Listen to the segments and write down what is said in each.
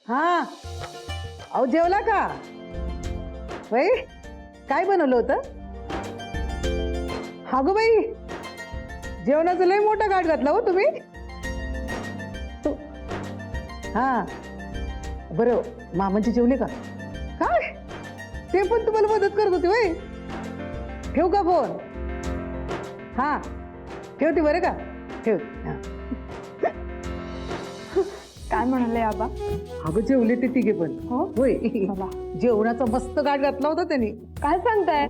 हा अहो जेवला का बाई? काय बनवलं होतं? हा गो बाई, जेवणाचं लय मोठा गाठ घातला हो तुम्ही. हा बरं, मामांची जेवले का? काय ते पण तुम्हाला मदत करत होते बाई. ठेवू का फोन? हा ठेवते बरं का, ठेव. काय म्हणाले आबा? अगं जेवले ते तिघे पण. हो होय, बाबा. जेवणाचा मस्त गाठ घातला होता त्यांनी. काय सांगताय?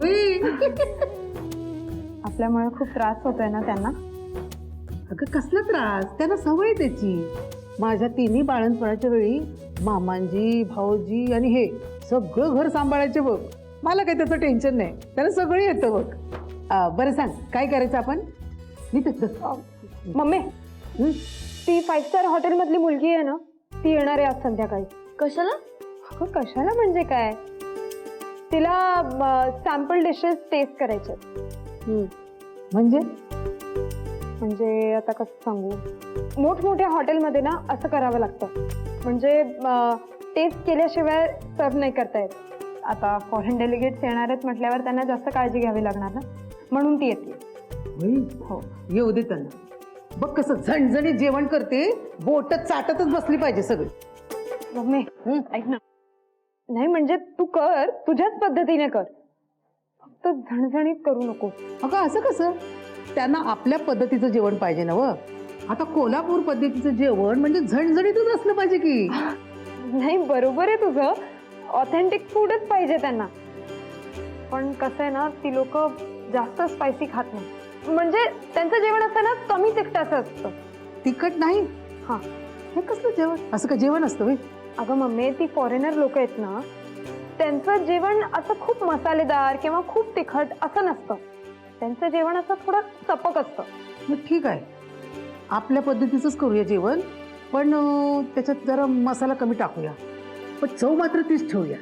आपल्यामुळे खूप त्रास होतोय ना त्यांना. अगं कसला त्रास, त्यांना सवय त्याची. माझ्या तिन्ही बाळंतपणाच्या वेळी मामांजी, भाऊजी आणि हे सगळं घर सांभाळायचे बघ. मला काही त्याचं टेन्शन नाही, त्याला सगळं येतं बघ. बरं सांग काय करायचं आपण? मी मम्मी, ती 5 स्टार हॉटेल मधली मुलगी आहे ना, ती येणार आहे आज संध्याकाळी. कशाला? अगं कशाला म्हणजे काय, तिला सॅम्पल डिशेस टेस्ट करायचे. म्हणजे म्हणजे आता कसं सांगू, मोठमोठ्या हॉटेलमध्ये ना असं करावं लागतं. म्हणजे टेस्ट केल्याशिवाय सर्व नाही करता येत. आता फॉरेन डेलिगेट्स येणार आहेत म्हटल्यावर त्यांना जास्त काळजी घ्यावी लागणार ना, म्हणून ती येते. हो येऊ दे त्यांना. बघ कसं झणझणीत जेवण करते, बोट चाटतच बसली पाहिजे सगळी. मम्मी ऐक ना, नाही म्हणजे तू कर, तुझ्याच पद्धतीने कर, फक्त झणझणीत करू नको. अगं असं कसं? त्यांना आपल्या पद्धतीचं जेवण पाहिजे ना व. आता कोल्हापूर पद्धतीचं जेवण म्हणजे झणझणीतच असलं पाहिजे की. नाही बरोबर आहे तुझं, ऑथेंटिक फूडच पाहिजे त्यांना. पण कसं आहे ना, ती लोक जास्त स्पायसी खात नाही. म्हणजे त्यांचं जेवण असतं ना कमी तिखटाचं असतं. तिखट नाही? हा. हे कसलं जेवण? असं का जेवण असतं व्हय? अगं मम्मी, ती फॉरेनर लोक आहेत ना, त्यांचं जेवण असं खूप मसालेदार किंवा खूप तिखट असं नसतं. त्यांचं जेवण असं थोडं सपक असतं. मग ठीक आहे, आपल्या पद्धतीचंच करूया जेवण, पण त्याच्यात जरा मसाला कमी टाकूया, पण चव मात्र तीच ठेवूया.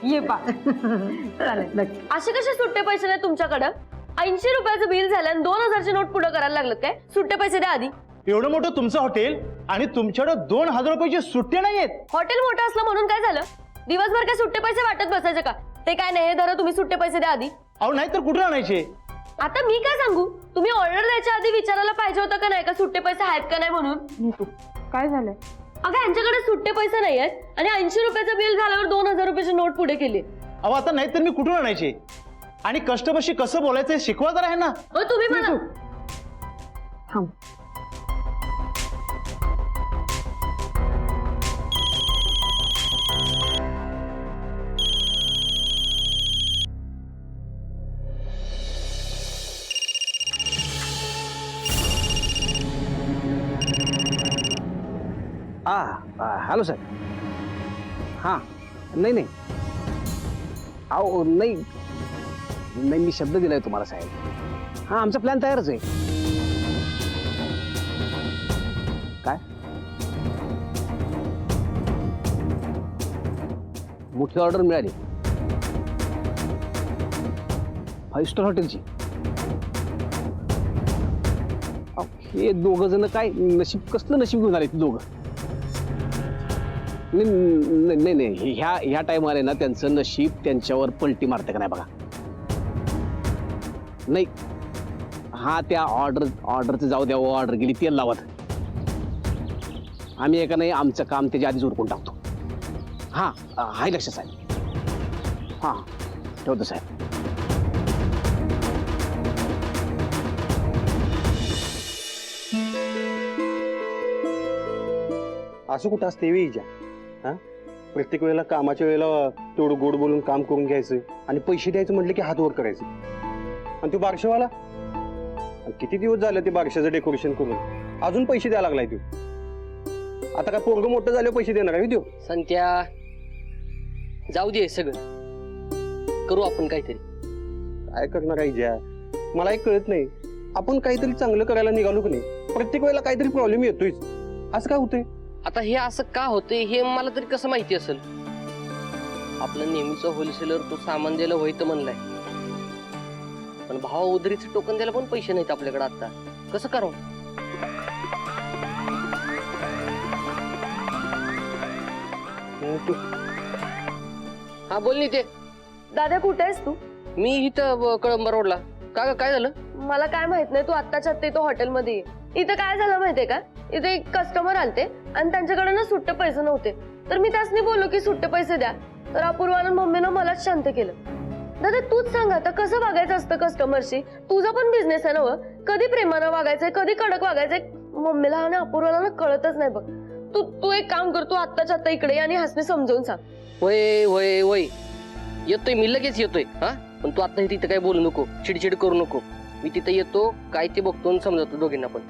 ये बा चालेल. नक्की. असे कसे सुट्टे पैसे नाही तुमच्याकडं? 80 रुपयाचं बिल झालं आणि 2000ची नोट पुढे करायला लागलं काय? सुट्टे पैसे द्या आधी. एवढं मोठं तुमचं हॉटेल आणि तुमच्याकडे 2000 रुपयाची सुट्टे नाहीयेत. हॉटेल मोठं असलं म्हणून काय झालं? दिवसभर काय सुट्टे पैसे वाटत बसायचे का? ते काय नाही, धरा तुम्ही सुट्टे पैसे द्या आधी. अहो नाही तर कुठे आणायचे? आता मी काय सांगू? तुम्ही ऑर्डर द्यायच्या आधी विचारायला पाहिजे होतं का नाही का सुट्टे पैसे आहेत का नाही म्हणून? काय झालंय? अगं यांच्याकडे सुट्टे पैसे नाही आहेत आणि 80 रुपयाचं बिल झाल्यावर 2000 रुपयाची नोट पुढे केली. अहो आता नाही तर मी कुठून आणायचे? आणि कस्टमरशी कसं बोलायचं हे शिकवा तर आहे ना. तुम्ही म्हणा. थांब. Hello sir. हां नाही नाही अहो नाही नाही, मी शब्द दिलाय तुम्हाला साहेब. हां आमचा प्लॅन तयारच आहे. काय मोठी ऑर्डर मिळाली 5 स्टार हॉटेलची? हे दोघं जण काय नशीब, कसलं नशीब घेऊन आले ते दोघं? नाही नाही, ह्या टाइमला ना त्यांचं नशीब त्यांच्यावर पलटी मारतं का नाही बघा. नाही हा त्या ऑर्डरचं जाऊ द्या, ऑर्डर गेली तेल लावत. आम्ही एका नाही आमचं काम त्याच्या आधीच उरकून टाकतो. हां हाय लक्ष साहेब. हां ठेवतो साहेब. असं कुठं असते वेळीच्या? हा प्रत्येक वेळेला कामाच्या वेळेला तेवढं गोड बोलून काम करून घ्यायचं आणि पैसे द्यायचं म्हटलं की हात वर करायचं. आणि तो बारशावाला किती दिवस झाले ते बारशाचं डेकोरेशन करून, अजून पैसे द्यायला लागलाय तो. आता काय पोरगं मोठं झाल्यावर पैसे देणार आहे देऊ? संत्या जाऊ दे, सगळं करू आपण काहीतरी. काय करणार आहे ज्या? मला एक कळत नाही, आपण काहीतरी चांगलं करायला निघालो की नाही, प्रत्येक वेळेला काहीतरी प्रॉब्लेम येतोयच. असं काय होतंय? आता हे असं का होतंय हे मला तरी कसं माहिती असेल? आपलं नेहमीचं होलसेलर तो सामान द्यायला व्हायचं म्हणलाय, पण भावा उधारीचं टोकन द्यायला पण पैसे नाहीत आपल्याकडे. आता कसं करावं? हा बोल नी ते. दादा कुठे आहेस तू? मी इथं कळंबा रोडला. का ग, काय झालं? मला काय माहित नाही, तू आत्ताच्या आत्ता इथं हॉटेलमध्ये ये. इथं काय झालं माहितीये का, इथे एक कस्टमर आलते आणि त्यांच्याकडे ना सुट्टे पैसे नव्हते. तर मी त्यासनी बोललो की सुट्टे पैसे द्या. तर अपूर्वानं मम्मीनं मलाच शांत केलं. दादा तूच सांग आता कसं वागायचं असतं कस्टमरशी. तुझा पण बिझनेस आहे ना व. कधी प्रेमानं वागायचंय, कधी कडक वागायचंय. मम्मीला आणि अपूर्वाला ना कळतच नाही बघ. तू एक काम कर, तू आत्ताच्या आत्ता इकडे ये आणि हसने समजावून सांग. वय वय वय येतोय मी, लगेच येतोय. हा पण तू आता तिथं काय बोलू नको, चिडचिड करू नको. मी तिथं येतो, काय ते बघतो आणि समजवतो दोघींना पण.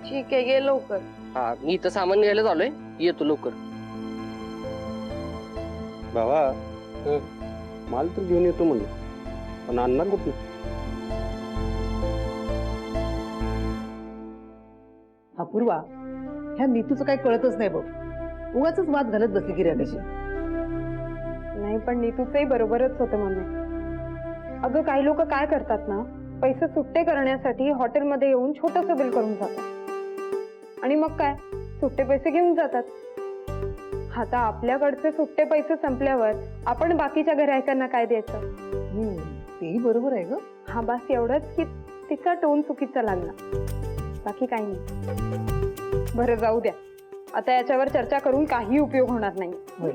ठीक आहे, ये लवकर. हा मी इथं सामान घ्यायला चाललोय, येतो लवकर. बाबा माल तर घेऊन येतो म्हणलं, पण आणणार कुठे? अपूर्वा, ह्या नीतूचं काही कळतच नाही बघ. उगाच वाद घालत बसली गिऱ्हाईकाशी. नाही पण नीतूचंही बरोबरच होतं मम्मी. अगं काही लोक काय करतात ना, पैसे सुट्टे करण्यासाठी हॉटेलमध्ये येऊन छोटंसं बिल करून जातात आणि मग काय सुट्टे पैसे घेऊन जातात. आता आपल्याकडचे सुट्टे पैसे संपल्यावर आपण बाकीच्या गिऱ्हाईकांना काय द्यायचं? तेही बरोबर आहे ग. हा बस एवढंच की तिचा टोन चुकीचा लागला, बाकी काही नाही. बरं जाऊ द्या, आता याच्यावर चर्चा करून काही उपयोग होणार नाही. होय.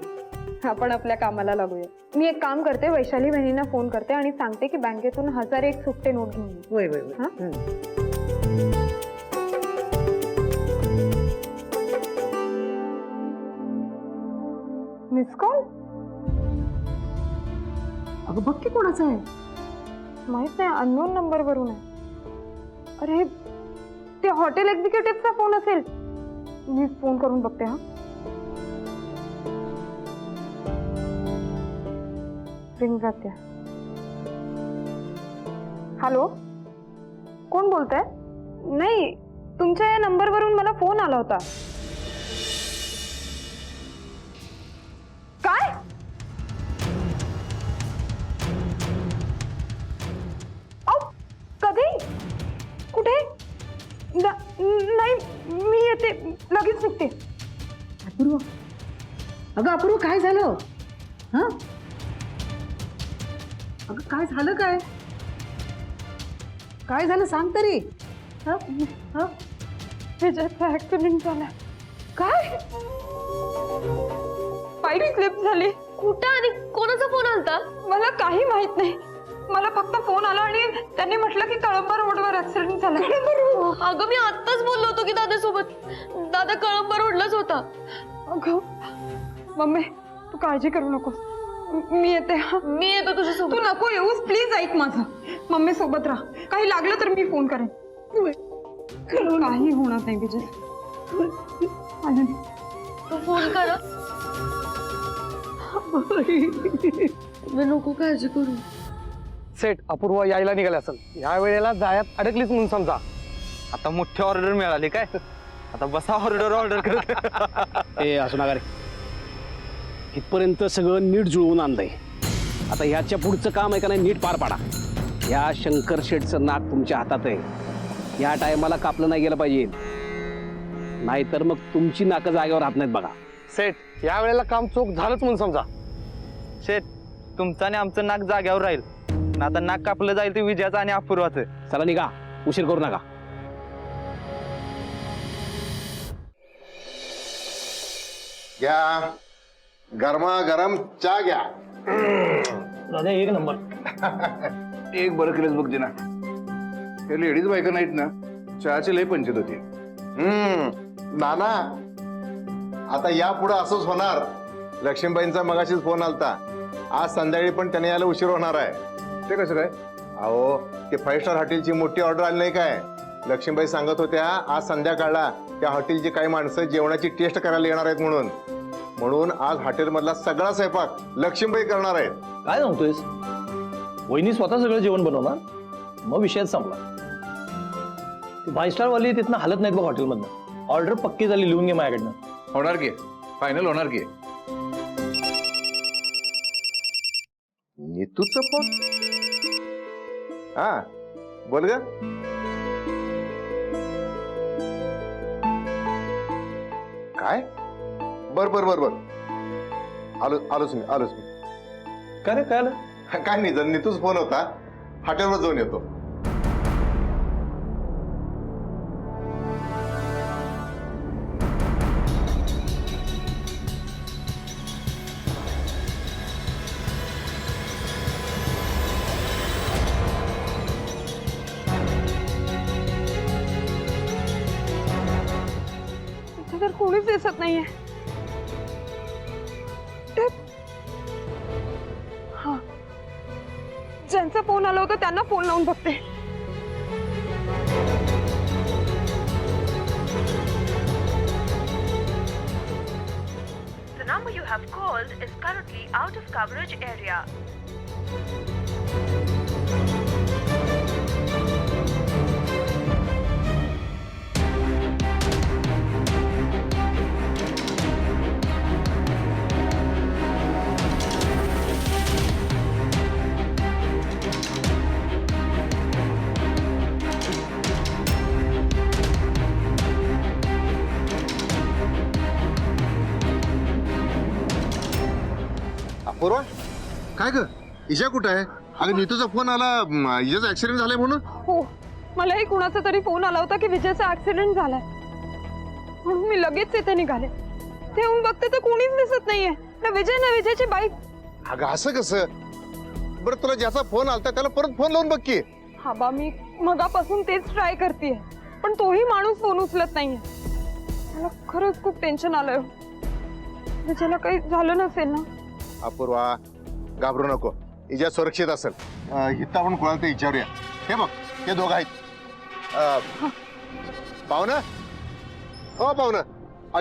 आपण आपल्या कामाला लागूया. मी एक काम करते, वैशाली बहिणींना फोन करते आणि सांगते की बँकेतून 1001 सुट्टे नोट घेऊन ये. होय होय होय. हा? Miss call? अगं बघ की कोणाचं आहे. माहित नाही, अननोन नंबर वरून आहे. अरे ते हॉटेल एक्झिक्युटिव्हचा फोन असेल. मी फोन करून बघते. हा रिंग जाते. हॅलो, कोण बोलतंय? नाही, तुमच्या या नंबरवरून मला फोन आला होता. काय? कधी? कुठे? नाही मी येते, लगेच निघते. अपूर्वा, अगं अपूर्वा काय झालं? हा अगं काय झालं? काय झालं सांग तरी. विजयचा ऍक्सिडेंट झाला. काय? पायरी स्लिप झाली. कुठं आणि कोणाचा फोन आलता? मला काही माहित नाही. मला फक्त फोन आला आणि त्यांनी म्हटलं की कळंबा रोडवर ऍक्सिडेंट झाला. अगं मी आत्ताच बोललो होतो की दादासोबत. दादा कळंबा रोडलाच होता. अगं मम्मी, तू काळजी करू नकोस, मी येते. मी येतो तुझ्यासोबत. तू नको येऊस प्लीज, ऐक माझं. मम्मी सोबत राहा, काही लागलं तर मी फोन करेन. काही होणार नाही विजय. तू फोन कर. मी नको काळजी करू. सेट, अपूर्वा यायला निघाले असेल. या वेळेला जायात अडकलीच म्हणून समजा. आता मोठी ऑर्डर मिळाली काय? आता बसा ऑर्डर करत. ए असू नका रे, इथपर्यंत सगळं नीट जुळवून आणलंय. आता ह्याच्या पुढचं काम आहे का नाही, नीट पार पाडा. या शंकर शेठचं नाक तुमच्या हातात आहे. या टायमाला कापलं नाही गेलं पाहिजे, नाहीतर मग तुमची नाकं जागेवर राहत नाहीत बघा. सेठ, या वेळेला काम चोख झालंच म्हणून समजा. शेठ, तुमचं आणि आमचं नाक जाग्यावर राहील. आता नाक कापलं जाईल ते विजयाचं आणि अपूर्वाचं. चला निघा, उशीर करू नका. घ्या, गरमागरम चहा घ्या. दादा एक नंबर. एक बरं केलंच बघ ना, हे लेडीज बायका नाहीत ना, चहाची लय पंचायत होती. नाना, आता यापुढे असंच होणार. लक्ष्मीबाईंचा मगाशीच फोन आलता. आज संध्याकाळी पण त्याने यायला उशीर होणार आहे. ते कसं काय? अहो, ते 5 स्टार हॉटेलची मोठी ऑर्डर आली नाही काय? लक्ष्मीबाई सांगत होत्या आज संध्याकाळला त्या हॉटेलची काही माणसं जेवणाची टेस्ट करायला येणार आहेत म्हणून आज हॉटेलमधला सगळा स्वयंपाक लक्ष्मीबाई करणार आहेत. काय सांगतोयस? वहिनी स्वतः सगळं जेवण बनवणार? मग विषयच संपला. ती 5 स्टार वाली तिथनं हालत नाहीत बघ हॉटेलमधनं. ऑर्डर पक्की झाली, लिहून घे माझ्याकडनं. होणार की, फायनल होणार की. नीतूचं फोन? हा बोल ग. काय? बर बर बर बर आलोच मी काय रे काय आलं काय नाही, जर नीतूच फोन होता, हॉटेलवर जाऊन येतो. इथे तर कोणीच दिसत नाहीये. हा, ज्यांचा फोन आला होता त्यांना फोन लावून बघते. The number you have called is currently out of coverage area. Apurva, काय ग, इजा कुठं आहे? अगं नीतूचा फोन आला, इजाचा ऍक्सिडेंट झालाय म्हणून. हो, मलाही कुणाचा तरी फोन आला होता की विजयचा ऍक्सिडेंट झालाय, म्हणून मी लगेच इथे निघाले. ते येऊन बघते तर कोणीच दिसत नाहीये, ना विजय ना विजयची बाईक. अगं असं कसं? बरं तुला ज्याचा फोन आलता त्याला परत फोन लावून बघ की. हा बा, मी मगापासून तेच ट्राय करतेय, पण तोही माणूस फोन उचलत नाहीये. मला खरंच खूप टेन्शन आलंय. विजयला काही झालं नसेल ना? अपूर्वा, घाबरू नको, इजा सुरक्षित असेल. इथं आपण कोणाला ते विचारूया. हे बघ, ते दोघं आहेत. पाहुणं, हो पाहुणं,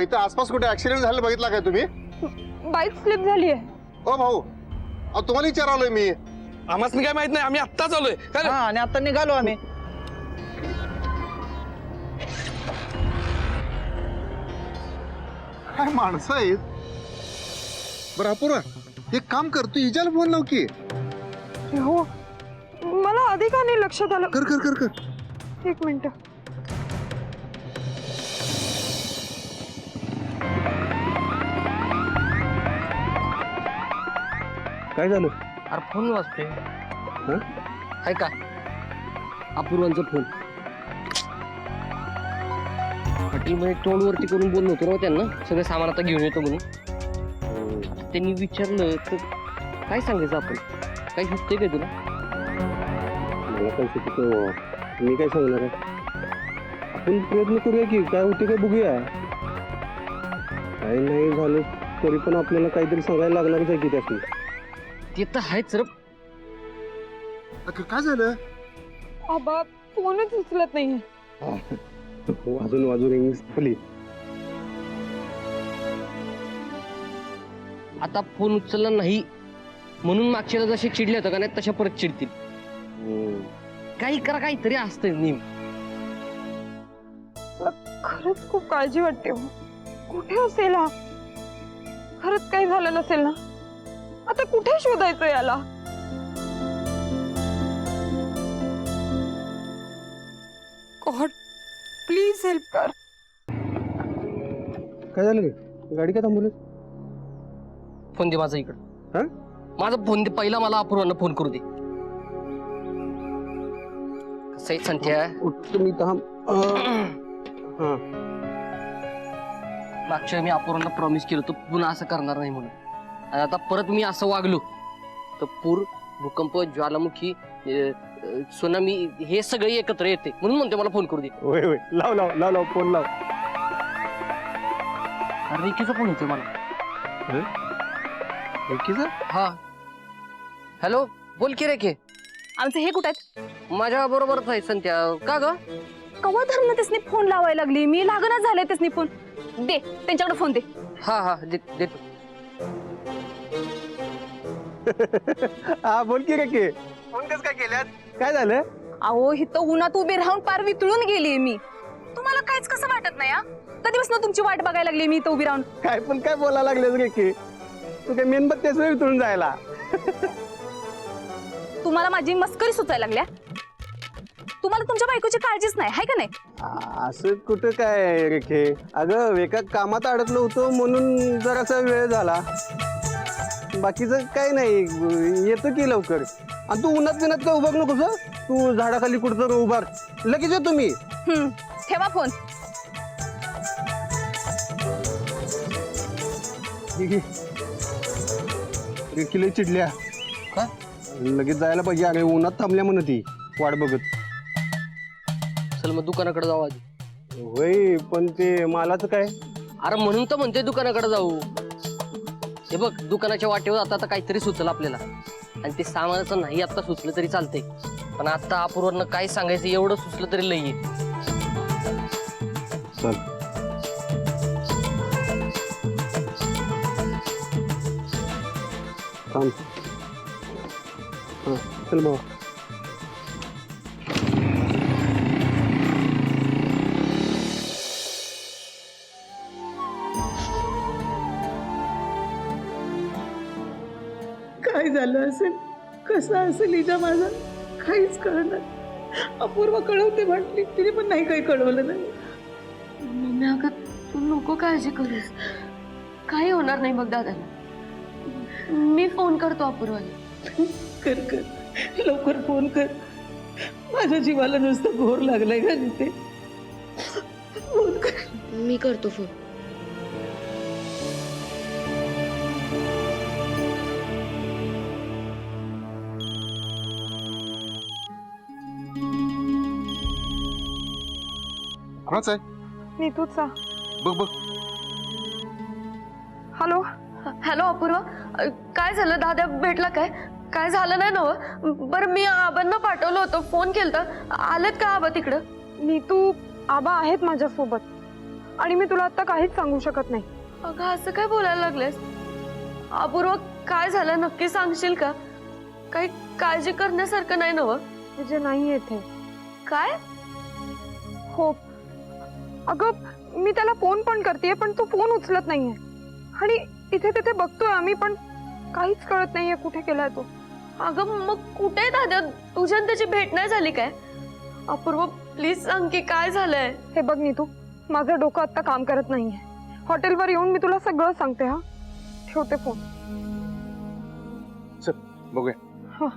इथं आसपास कुठे ऍक्सिडेंट झालं बघितला काय तुम्ही? बाईक स्लिप झाली आहे. हो भाऊ, तुम्हाला विचारालोय मी. आम्हाला काय माहित नाही, आम्ही आत्ताच आलोय. आणि आता निघालो आम्ही. काय माणसं आहेत. बरं अपूर्वा, एक काम कर, तू इजाला फोन लाव की. हो, मला आधी का नाही लक्षात आलं. कर कर कर कर. एक मिनिट. काय झालं? अरे फोन वाजते. आहे का? अपूर्वांचा फोन. हॉटेलमध्ये तोंडवरती करून बोललो होतो ना त्यांना, सगळं सामान आता घेऊन येतो म्हणून. त्यांनी विचारलं तर काय सांगायचं आपण? काय सुचतंय काय तुला? मला काय सुचतं, मी काय सांगणार आहे? आपण प्रयत्न करूया की काय होते काय बघूया. काय नाही झालं तरी पण आपल्याला काहीतरी सांगायला लागणारच आहे की त्यातून. ते तर आहेच रे. काय झालं? आबा फोनच उचलत नाहीये. वाजून रिंग संपली. आता फोन उचलला नाही म्हणून मागच्याला जसे चिडले होते का नाही तशा परत चिडतील. काही करा, काहीतरी असतं नेहमी. खरंच खूप काळजी वाटते. कुठे असेल हा? खरंच काही झालं नसेल ना? आता कुठे शोधायचं याला? गॉड प्लीज हेल्प कर. काय झालं रे? गाडी का थांबवली? फोन दे माझा इकडं. हा? माझा फोन दे पहिला, मला अपूर्वांना फोन करू दे. कसं आहे संध्या, तुम्ही थांब. हा, मागच्या वेळी मी अपूर्वांना प्रॉमिस केलं होतं पुन्हा असं करणार नाही म्हणून. आणि आता परत मी असं वागलो तर पूर, भूकंप, ज्वालामुखी, सुनामी हे सगळे एकत्र येते. म्हणून म्हणते मला फोन करू दे. होय होय, लाव लाव लाव लाव फोन लाव. अरे रेखीचा फोन येतोय मला. हा, हॅलो, बोल की रेखे. आमचं हे कुठे आहेत? माझ्या बरोबरच आहे संध्या. का ग? कवा धरणं त्यासनी फोन लावायला लागली, मी लागणच झाले त्यासनी फोन. दे त्यांच्याकडे फोन दे. हा देतो. हा बोल की रे. फोन कसं काय केल्यात? काय झालं? अहो इथं उन्हात उभी राहून पार वितळून गेली मी. तुम्हाला काहीच कसं वाटत नाही? कधीपासून तुमची वाट बघायला लागली मी इथं उभी राहून. काय पण काय बोलायला लागलेस रे की? तू काय मेणबत्तीच वेळ उतरून जायला? तुम्हाला माझी मस्करी सुचायला लागल्या. तुम्हाला तुमच्या बायकोची काळजीच नाही, हाय का नाही? असं कुठं काय रेखे? अगं एका कामात अडकलो होतो म्हणून जरासा वेळ झाला. बाकीचं काही नाही, येतो की लवकर. आणि तू उन्हात बिनात का उभार नकोस हं? तू झाडाखाली कुठं उभार, लगेच येतो मी. ठेवा फोन. किलो चिडल्या का? लगेच जायला पाहिजे. अरे उन्हात थांबल्या म्हणत ती वाट बघत. चल मग दुकानाकडे जाऊ आधी. होय, पण ते मालाचं काय? अरे म्हणून तर म्हणते दुकानाकडे जाऊ. हे बघ, दुकानाच्या वाटेवर आता काहीतरी सुचलं आपल्याला, आणि ते सामानाचं नाही आता सुचलं तरी चालतंय, पण आता अपूर्वांना काय सांगायचं एवढं सुचलं तरी लई आहे. चल. थांब. चल भाऊ. काय झालं असेल, कसा असेल हिजा माझा, काहीच कळणार. अपूर्व कळवते म्हटली, तिने पण नाही काही कळवलं नाही. मम्मी अगं तू नको काळजी करूस, काही होणार नाही बघ दादाला. मी फोन करतो अपूर्वाला. कर कर, लवकर फोन कर. माझ्या जीवाला नुसतं घोर लागलाय का तिथे. फोन कर. मी करतो फोन. कोणाच आहे? नीतूचा. बघ बघ. हॅलो. हॅलो अपूर्वा, काय झालं? दादा भेटला काय? काय झालं नाही ना? बरं मी आबांना पाठवलं होतं, फोन केलता. आलेत का आबा तिकडं? नीतू, आबा आहेत माझ्यासोबत, आणि मी तुला आता काहीच सांगू शकत नाही. अगं असं काय बोलायला लागलेस? अपूर्वा काय झालं नक्की सांगशील का? काही काळजी करण्यासारखं नाही ना? जे नाही येथे. काय? हो. अगं मी त्याला फोन पण करतेय, पण तो फोन उचलत नाहीये, आणि इथे तिथे बघतोय आम्ही, पण काहीच कळत नाहीये कुठे गेलाय तो. अगं मग कुठे दादा? तुझ्या त्याची भेट नाही झाली काय? अपूर्व प्लीज सांग की काय झालंय? हे बघ नीतू, माझं डोकं आता काम करत नाहीये. हॉटेलवर येऊन मी तुला सगळं सांगते. हा, ठेवते फोन. चल बघूया.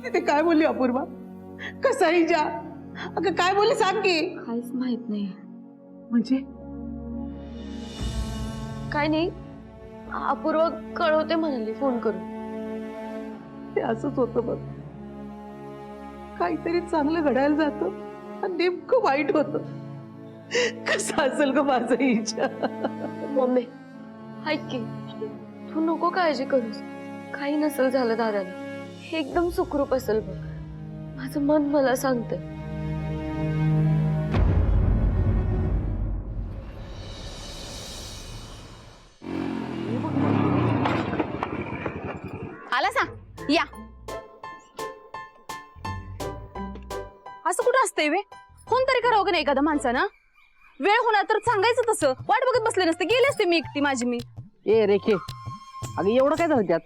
तिथे काय बोलली अपूर्वा? कसा हिजा? अगं काय बोलली सांग की. काहीच माहित नाही. म्हणजे काय नाही, अपूर्व कळवते म्हणाली फोन करून. ते असंच होतं बघ, काहीतरी चांगलं घडायला जातं आणि नेमकं वाईट होतं. कसं असेल ग माझं हिच्या? मम्मी ऐक की, तू नको काळजी करूस. काही नसेल झालं दादाला, हे एकदम सुखरूप असेल बघ. माझं मन मला सांगतंय. आला सा या. असं कुठं असतंय वे? फोन तरी करावं का नाही एखादा माणसानं? वेळ होणार तर सांगायचं तसं. वाट बघत बसले नसते, गेले असते मी एकटी माझी मी. ए रेखे, अगं एवढं काय झालं त्यात?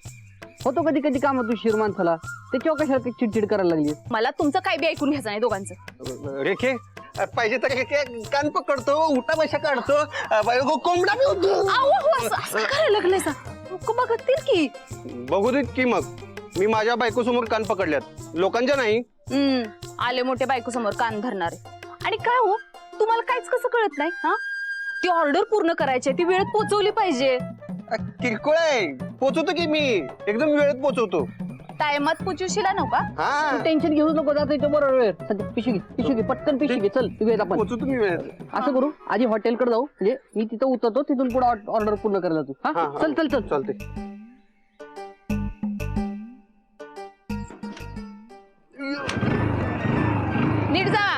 होतो कधी कधी कामात उशीर माणसाला, त्याच्यावर कशाला चिडचिड करायला लागली? मला तुमचं काय बी ऐकून घ्यायचं नाही दोघांचं. रेखे, पाहिजे तर रेखे कान पकडतो, उठा बशा काढतो, कोंबडा बी होतो. असं करायला लागलंय सा? लोक बघतील की. बघू देत की मग. मी माझ्या बायको समोर कान पकडल्यात, लोकांच्या नाही. आले मोठे बायको समोर कान धरणारे. आणि काय हो, तुम्हाला काहीच कसं कळत नाही? हा, ती ऑर्डर पूर्ण करायची, ती वेळेत पोहोचवली पाहिजे. किरकोळ आहे, पोचवतो की मी, एकदम वेळेत पोचवतो. टायमात पोचवशील नव्हता? हा, टेन्शन घेऊ नको, जाता इथं बरोबर वेळ. पिशवी घे पटकन, पिशवी घे. चल वेळ आपण पोचवतो मी वेळेत. असं करू, आधी हॉटेलकडे जाऊ, म्हणजे मी तिथं उतरतो, तिथून पुढे ऑर्डर पूर्ण करायला तू. हा, चल चल चल. चालते. नीट जा.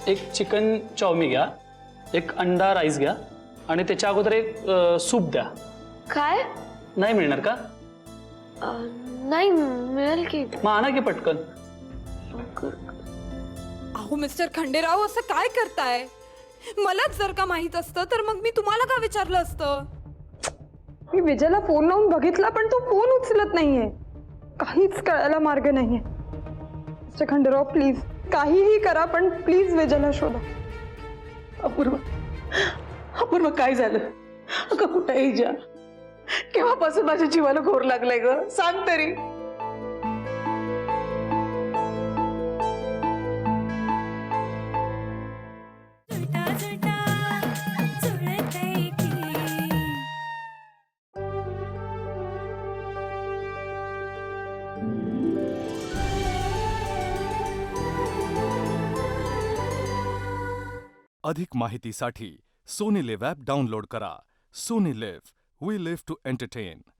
एक चिकन चाउमी घ्या, एक अंडा राईस घ्या, आणि त्याच्या अगोदर एक सूप द्या. काय? नाही मिळणार का? नाही मिळेल की. मग आणा की पटकन. अहो मिस्टर खंडेराव, असं काय करताय? मलाच जर का माहित असतं तर मग मी तुम्हाला का विचारलं असतं? मी विजयला फोन लावून बघितला पण तो फोन उचलत नाहीये. काहीच कळायला मार्ग नाहीये. मिस्टर खंडेराव प्लीज काहीही करा पण प्लीज विजयला शोधा. अपूर्व अपूर्व काय झालं? अगं कुठे इजा? केव्हापासून माझ्या जीवाला घोर लागलाय ग? सांग तरी. अधिक माहितीसाठी सोनी लिव्ह ॲप डाउनलोड करा. Sony LIV, we live to entertain.